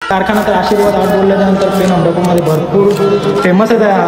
कारखाना तर आशीर्वाद आर्ट बोलल्यानंतर पेन अमरापूरमध्ये भरपूर फेमसच आहे हा.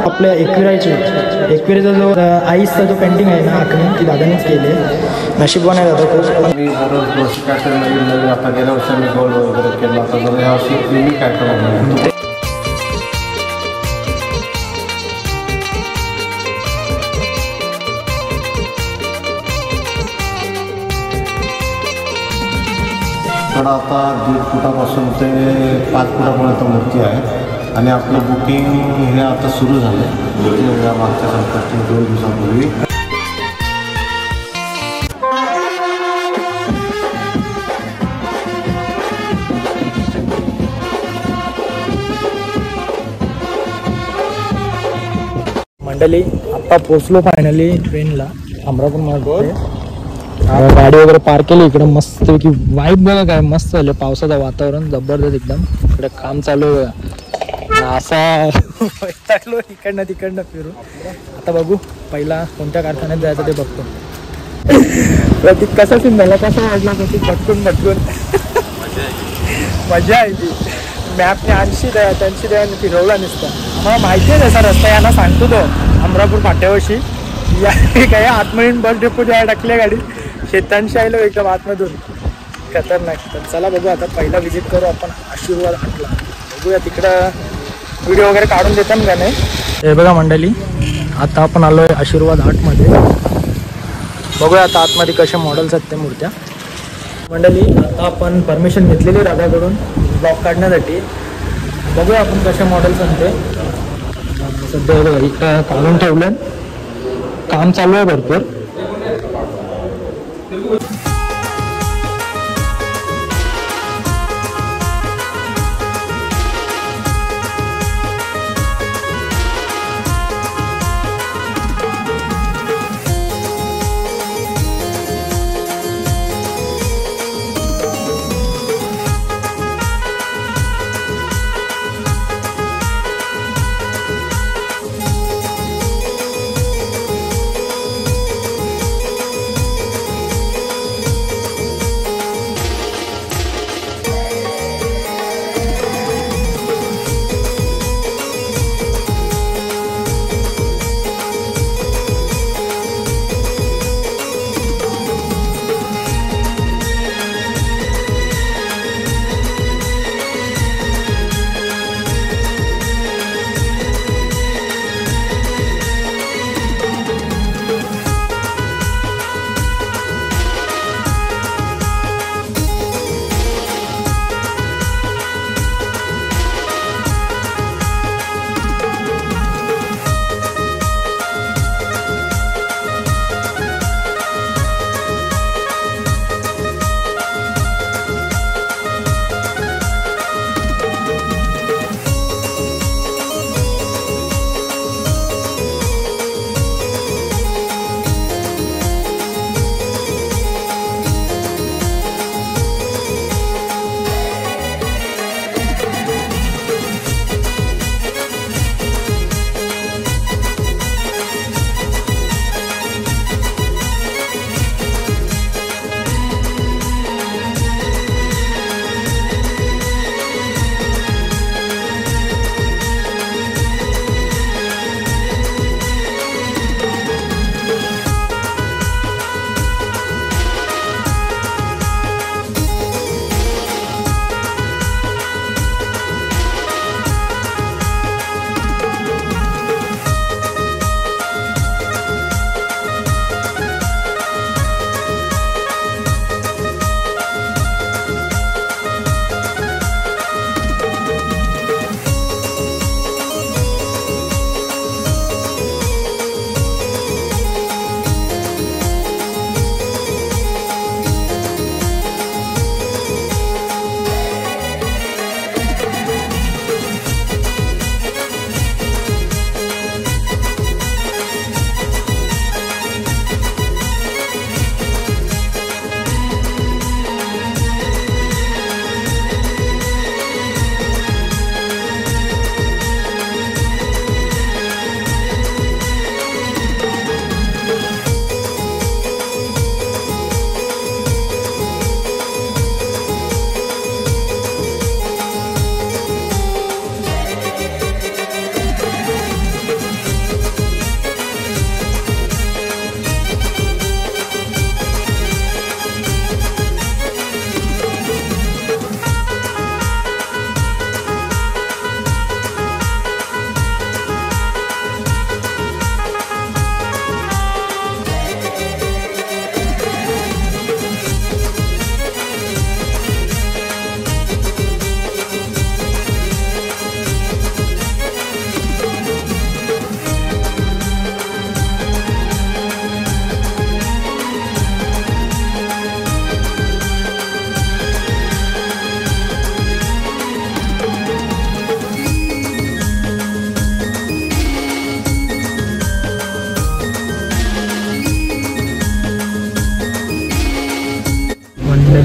आपल्या एकविराचा जो आईसचा जो पेंटिंग आहे ना आखणी ती दादानीच केली आहे. नशीबवान आहे दादा खूप. मी दररोज वर्षी काहीतरी नवीन आता गेल्या वर्षी मी गोल्ड वगैरे केला होता तर यावर्षी युनिक आयटम. तर आता 1.5 फुटापासून ते 5 फुटापर्यंत मूर्ती आहे आणि आपलं बुकिंग हे आता सुरू झालं आहे या मागच्या संकष्टी 2 दिवसांपूर्वी. मंडळी आत्ता पोचलो फायनली ट्रेनला अमरापूरमध्ये. गाडी वगैरे पार्क केली इकडे मस्त की वाईब बघा काय मस्त झालं. पावसाचं वातावरण जबरदस्त एकदम. इकडे काम चालू आहे बघा. असा टाकलो इकडनं तिकडनं फिरून. आता बघू पहिला कोणत्या कारखान्यात जायचं ते बघतो. प्रतीक कसा सीन झाला कसा वाटला प्रतीक भटकून मजा आहे ती. मॅपने 80 द्या फिरवला नसता. आम्हाला माहिती आहे तसा रस्ता यांना सांगतो तो अमरापूर फाट्यावरशी या काय आतमधून बस डेपो द्यायला टाकल्या गाडी शेतांशी आलो एकदम आतमधून खतरनाक. तर चला बघू आता पहिला विजिट करू आपण आशीर्वाद आर्टला. बघूया तिकडं व्हिडिओ वगैरे काढून देतात का नाही. हे बघा मंडळी आता आपण आलो आहे आशीर्वाद आर्टमध्ये. बघूया आता आतमध्ये कशा मॉडेल्स आहेत त्या मूर्त्या. मंडळी आता आपण परमिशन घेतलेली दादाकडून ब्लॉग काढण्यासाठी. बघूया आपण कशा मॉडेल्स आहेत ते. सध्या बघा इथं काढून ठेवलं काम चालू आहे भरपूर.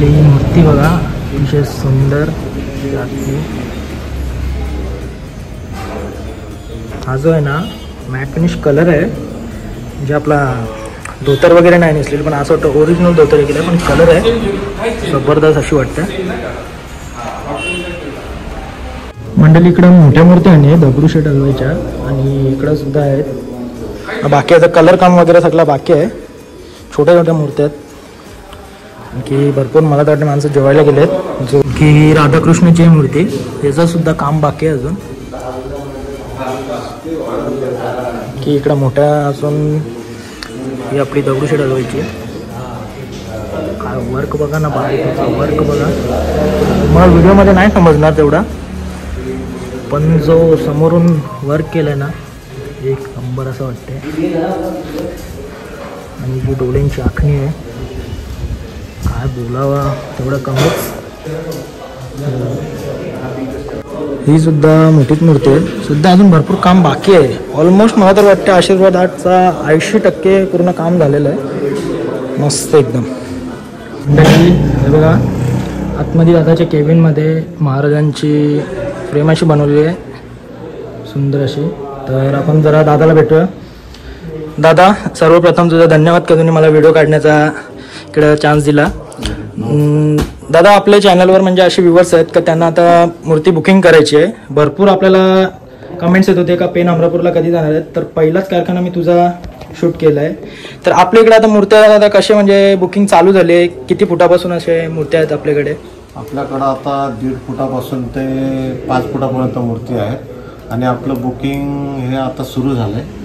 मंडळी ही मूर्ती बघा, अतिशय सुंदर. हा जो आहे ना मॅट फिनिश कलर आहे, म्हणजे आपला धोतर वगैरे नाही नेसलेलं, पण असं वाटतं ओरिजिनल धोतर केलं, पण कलर आहे जबरदस्त अशी वाटतं. मंडळी इकडं मोठ्या मूर्त्या आहे दगडूशेठ हलवाईच्या, आणि इकडं सुद्धा आहेत. बाकी आता कलर काम वगैरे सगळं बाकी आहे. छोट्या छोट्या मूर्त्या आहेत की भरपूर. मला तर वाटतं माणसं जेवायला गेलेत. जो की राधाकृष्णाची मूर्ती, त्याचं सुद्धा काम बाकी आहे अजून. की इकडं मोठ्या असून ही आपली दगडूशेठ हलवाईची. काय वर्क बघा ना, बारीक वर्क बघा. मला व्हिडिओमध्ये नाही समजणार तेवढा, पण जो समोरून वर्क केलं ना एक नंबर असं वाटते. आणि जी डोळ्यांची आखणी आहे, काय बोलावा तेवढं कमीच. ही सुद्धा मोठीच मूर्ती आहे, सुद्धा अजून भरपूर काम बाकी आहे. ऑलमोस्ट मला तर वाटतं आशीर्वाद आर्टचा 80% पूर्ण काम झालेलं आहे. मस्त एकदम. हे बघा आतमध्ये दादाच्या केबिनमध्ये महाराजांची फ्रेम अशी बनवलेली आहे, सुंदर अशी. तर आपण जरा दादाला भेटूया. दादा, सर्वप्रथम तुझा धन्यवाद का तुम्ही मला व्हिडिओ काढण्याचा इकडं चान्स दिला. दादा, आपल्या चॅनलवर म्हणजे असे व्ह्यूवर्स आहेत का त्यांना आता मूर्ती बुकिंग करायची आहे. भरपूर आपल्याला कमेंट्स येत होते का पेन अमरापूरला कधी जाणार आहेत. तर पहिलाच कारखाना मी तुझा शूट केला आहे. तर आपल्या इकडे आता मूर्त्या आता कसे म्हणजे बुकिंग चालू झाली आहे, किती फुटापासून असे मूर्त्या आहेत आपल्याकडे? आपल्याकडं आता 1.5 फुटापासून ते 5 फुटापर्यंत मूर्ती आहे. आणि आपलं बुकिंग हे आता सुरू झालं आहे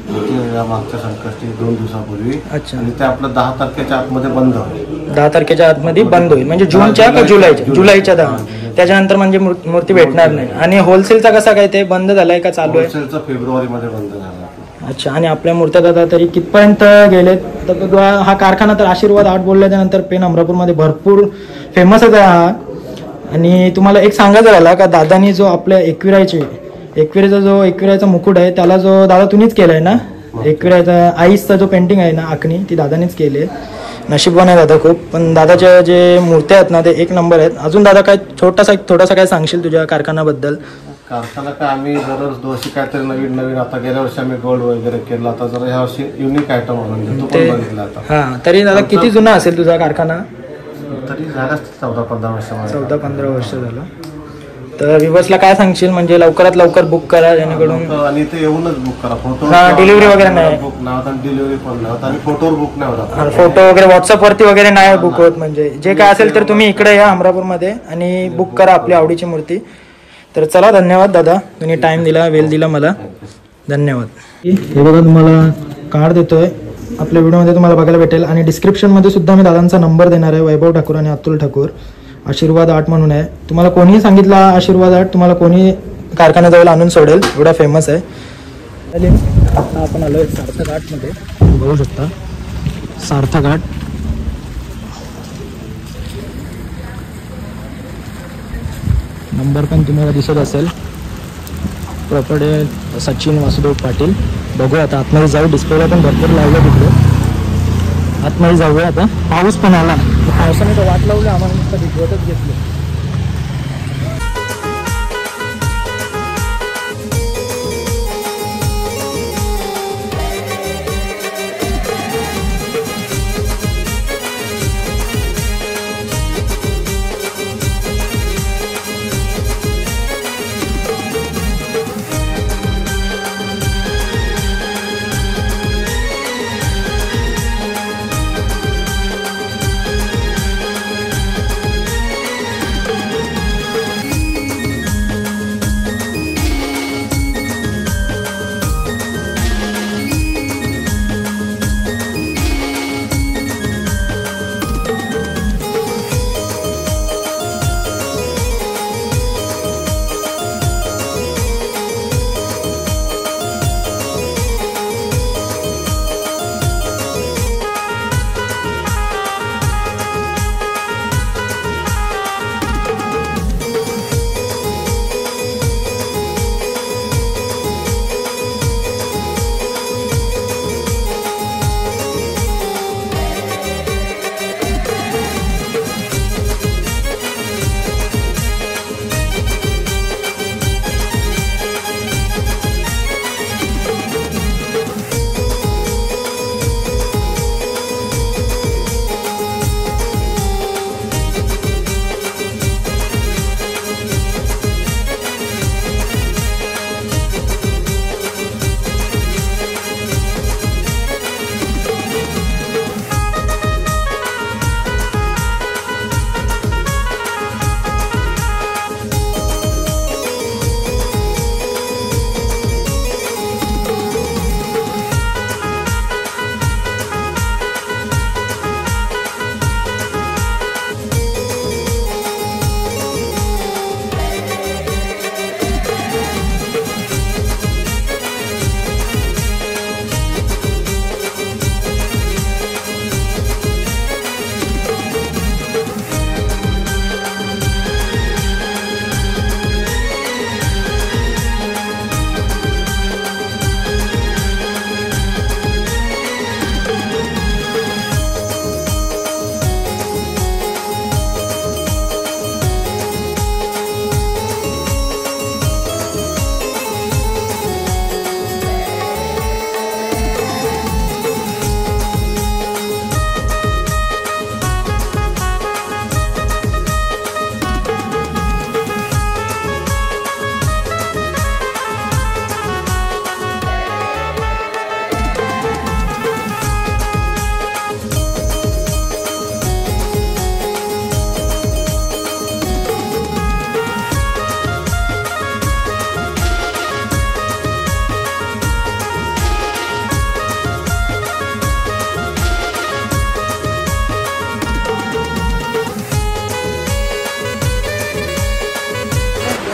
या मागच्या संकष्टी 2 दिवसापूर्वी. अच्छा. आणि ते आपलं 10 तारखेच्या आतमध्ये बंद होईल. 10 तारखेच्या आतमध्ये बंद होईल, म्हणजे जूनच्या का जुलैच्या? जुलैच्या 10. त्याच्यानंतर म्हणजे मूर्ती भेटणार नाही. आणि होलसेलचा कसा काय, ते बंद झालाय का चालू आहे? होलसेलचा फेब्रुवारीमध्ये बंद झाला. अच्छा. आणि आपल्या मूर्त्या दादा तरी कितपर्यंत गेलेत? तर हा कारखाना तर आशीर्वाद आर्ट बोलल्याच्यानंतर पेन अमरापूरमध्ये भरपूर फेमसच आहे हा. आणि तुम्हाला एक सांगायचं राहिला का दादानी जो आपल्या एकविराचा मुकुट आहे त्याला जो दादा तुम्हीच केलाय ना, एकविराचा आईसचा जो पेंटिंग आहे ना आखणी, ती दादानीच केली आहे. नशीबवान आहे दादा खूप. पण दादाच्या जे मूर्त्या आहेत ना ते एक नंबर आहेत. अजून दादा काय थोडासा काय सांगशील तुझ्या कारखान्याबद्दल? कारखाना काय आम्ही दरवर्षी काहीतरी नवीन आता गेल्या वर्षी आम्ही गोल्ड वगैरे केला, आता जरा ह्या वर्षी युनिक आयटम म्हणून तो पण बघितला आता. हा. तरी दादा किती जुना असेल तुझा कारखाना? तरी झाला 14-15 वर्ष. 14-15 वर्ष झालं. तर व्ह्यूअर्सला काय सांगशील म्हणजे लवकरात लवकर बुक करा जेणेकरून. आणि ते येऊनच बुक करा. फोटो डिलिव्हरी वगैरे नाही बुक नाही होत, आणि डिलिव्हरी पण नाही होत, आणि फोटोवर बुक नाही होत. फोटो वगैरे व्हॉट्सअपवरती वगैरे नाही बुक होत. म्हणजे जे काय असेल तर तुम्ही इकडे या अमरापूरमध्ये आणि बुक करा आपली आवडीची मूर्ती. तर चला, धन्यवाद दादा, तुम्ही टाइम दिला, वेळ दिला मला. धन्यवाद. हे बघा तुम्हाला कार्ड देतोय, आपल्या व्हिडिओमध्ये तुम्हाला बघायला भेटेल. आणि डिस्क्रिप्शनमध्ये सुद्धा मी दादांचा नंबर देणार आहे, वैभव ठाकूर आणि अतुल ठाकूर. आशीर्वाद आर्ट म्हणून आहे. तुम्हाला कोणीही सांगितलं आशीर्वाद आर्ट, तुम्हाला कोणी कारखान्याजवळ आणून सोडेल, एवढा फेमस आहे. आता आपण आलो आहे सार्थक आर्टमध्ये, बघू शकता सार्थक आर्ट. नंबर पण तुम्हाला दिसत असेल. प्रॉपर्टी सचिन वासुदेव पाटील. बघूया आता आतमध्ये जाऊ. डिस्प्लेला पण भरपूर लावलं तिकडे. आतमध्ये जाऊया आता. पाऊस पण आला, पावसाने तर वाट लावली आम्हाला, नुसतं भिजवतच घेतलं.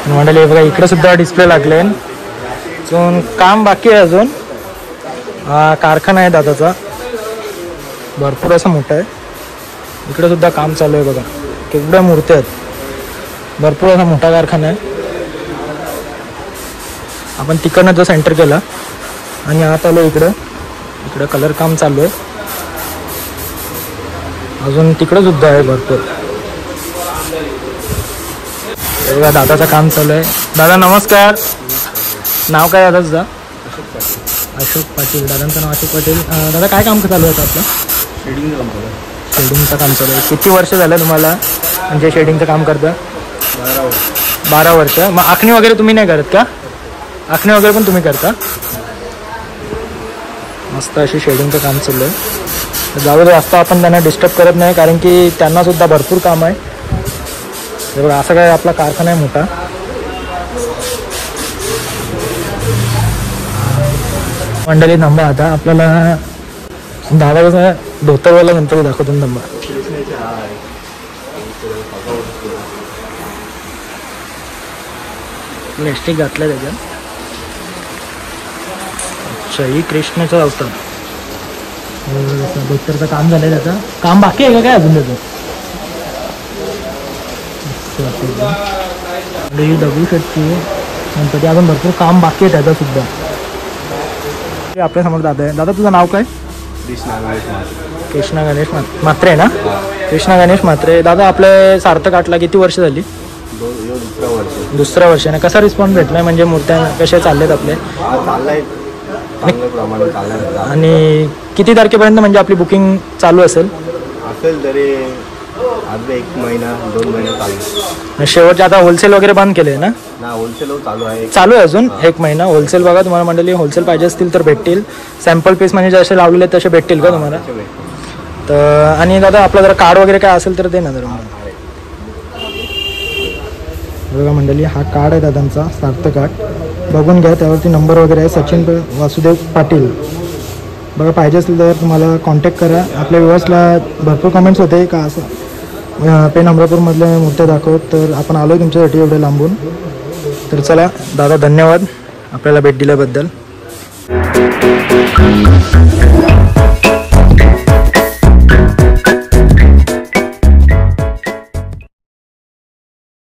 मंडळी हे बघा इकडे सुद्धा डिस्प्ले लागले. अजून काम बाकी आहे. अजून हा कारखाना आहे दादाचा, भरपूर असा मोठा आहे. इकडे सुद्धा काम चालू आहे बघा, केवढ्या मूर्त्या आहेत. भरपूर असा मोठा कारखाना आहे. आपण तिकडनं जसं एंटर केला आणि आत आलो इकडं कलर काम चालू आहे. अजून तिकडं सुद्धा आहे भरपूर. बघा दादाचं काम चालू आहे. दादा नमस्कार. नाव काय दादा तुझं? अशोक पाटील. दादांचं नाव अशोक पाटील. दादा काय काम चालू आहे आपलं? शेडिंगचं काम चालू आहे. शेडिंगचं काम चालू आहे. किती वर्ष झालं तुम्हाला म्हणजे शेडिंगचं काम करता? 12 वर्ष. मग आखणी वगैरे तुम्ही नाही करत का? आखणी वगैरे पण तुम्ही करता? मस्त अशी शेडिंगचं काम चालू आहे. जाऊ जास्त आपण त्यांना डिस्टर्ब करत नाही, कारण की त्यांना सुद्धा भरपूर काम आहे. हे बघा असं काय आपला कारखाना आहे मोठा. मंडळी थांबा, आता आपल्याला दादा धोतरवाला नंतर दाखवतो. थांबा, प्लॅस्टिक घातलं त्याच्यात. अच्छा, ही कृष्णाचं अवतार. धोतरचं काम झालंय. त्याचं काम बाकी आहे का काय अजून त्याचं? ही दगडूशेठची गणपती अजून भरपूर काम बाकी आहे त्याचं सुद्धा. आपल्या समोर दादा आहे. दादा तुझं नाव काय? कृष्णा गणेश म्हात्रे ना? कृष्णा गणेश म्हात्रे. दादा आपल्या सार्थक आर्टला किती वर्ष झाली? दुसऱ्या वर्षाने. कसा रिस्पॉन्स भेटलाय म्हणजे मूर्त्या कशा चालल्यात आपले? आणि किती तारखेपर्यंत म्हणजे आपली बुकिंग चालू असेल? तरी 1 महिना 2 महिने चालू. शेवटचे आता होलसेल वगैरे बंद केले ना? होलसेल चालू आहे. चालू आहे अजून 1 महिना. होलसेल बघा तुम्हाला मंडळी, होलसेल पाहिजे असतील तर भेटतील. सॅम्पल पीस म्हणजे जसे लावलेले तसे भेटतील का तुम्हाला? तर आणि दादा आपला जरा कार्ड वगैरे काय असेल तर दे ना जरा. बघा मंडळी, हा कार्ड आहे दादांचा, सार्थक आर्ट. बघून घ्या, त्यावरती नंबर वगैरे आहे. सचिन वासुदेव पाटील. बघा पाहिजे असेल तर तुम्हाला कॉन्टॅक्ट करा. आपल्या व्ह्यूअर्सला भरपूर कमेंट्स होते का असं पेन अमरापूरमधल्या मूर्त्या दाखवत, तर आपण आलो आहे तुमच्यासाठी एवढे लांबून. तर चला दादा, धन्यवाद आपल्याला भेट दिल्याबद्दल.